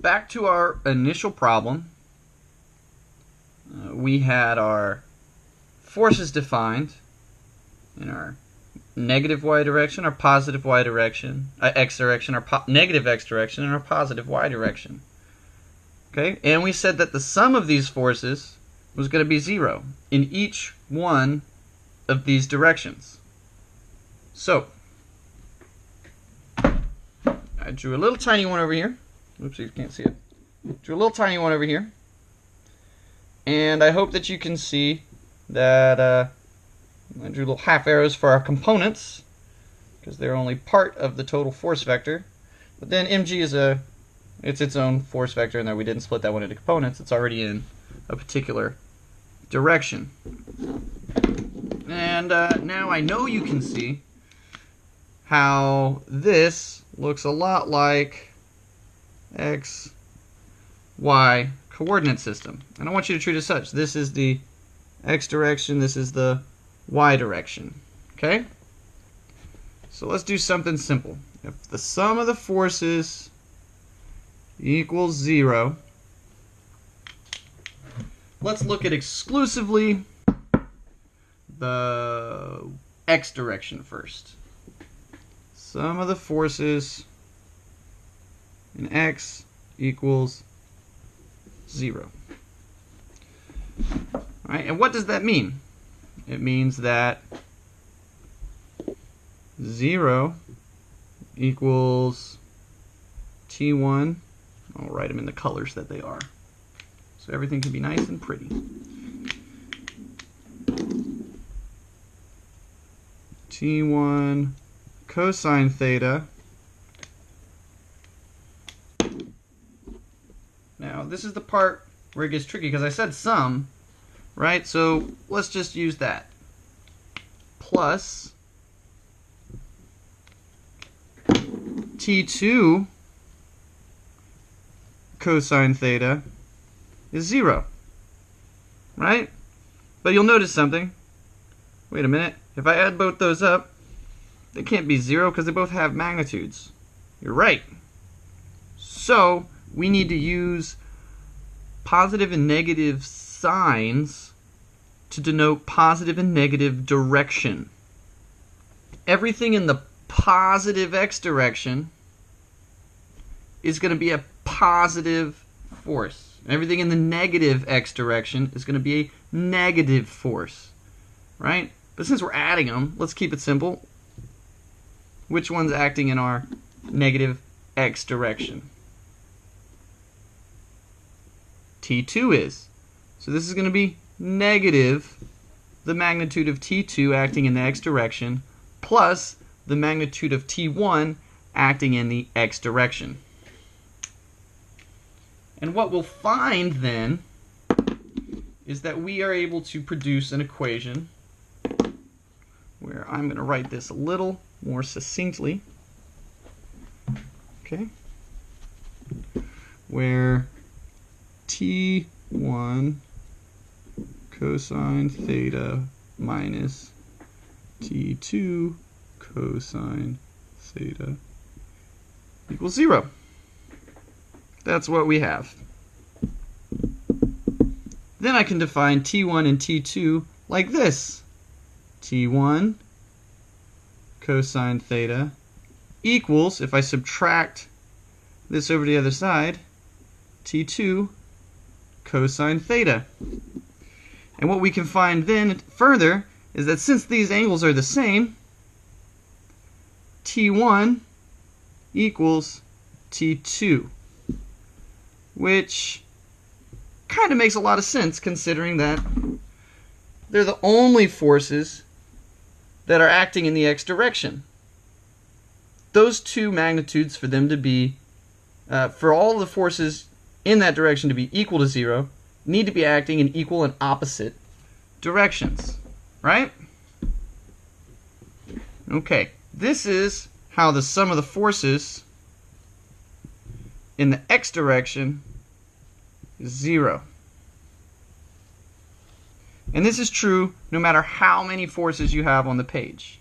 back to our initial problem. We had our forces defined in our negative y direction, our positive y direction, x direction, our negative x direction, and our positive y direction. Okay, and we said that the sum of these forces was going to be 0 in each one of these directions. So, I drew a little tiny one over here. Oops, you can't see it. Drew a little tiny one over here. And I hope that you can see that I drew little half arrows for our components, because they're only part of the total force vector. But then mg is it's its own force vector, and that we didn't split that one into components. It's already in a particular direction. And now I know you can see how this looks a lot like x, y coordinate system. And I want you to treat it as such. This is the x direction, this is the y direction. Okay? So let's do something simple. If the sum of the forces equals 0, let's look at exclusively the x direction first. Sum of the forces in x equals 0. All right, and what does that mean? It means that 0 equals T1. I'll write them in the colors that they are, so everything can be nice and pretty. T1 cosine theta. Now, this is the part where it gets tricky, because I said sum, right? So let's just use that. Plus T2 cosine theta is 0, right? But you'll notice something. Wait a minute. If I add both those up, they can't be 0 because they both have magnitudes. You're right. So we need to use positive and negative signs to denote positive and negative direction. Everything in the positive x direction is going to be a positive force. Everything in the negative x direction is going to be a negative force, right? But since we're adding them, let's keep it simple. Which one's acting in our negative x direction? T2 is. So this is going to be negative the magnitude of T2 acting in the x direction plus the magnitude of T1 acting in the x direction. And what we'll find then is that we are able to produce an equation where I'm going to write this a little more succinctly. Okay? Where T1 cosine theta minus T2 cosine theta equals 0. That's what we have. Then I can define T1 and T2 like this. T1 cosine theta equals, if I subtract this over to the other side, T2 cosine theta. And what we can find then further is that since these angles are the same, T1 equals T2, which kind of makes a lot of sense considering that they're the only forces that are acting in the x direction. Those two magnitudes, for them to be, for all the forces in that direction to be equal to 0, need to be acting in equal and opposite directions, right? Okay, this is how the sum of the forces in the x direction is 0. And this is true no matter how many forces you have on the page.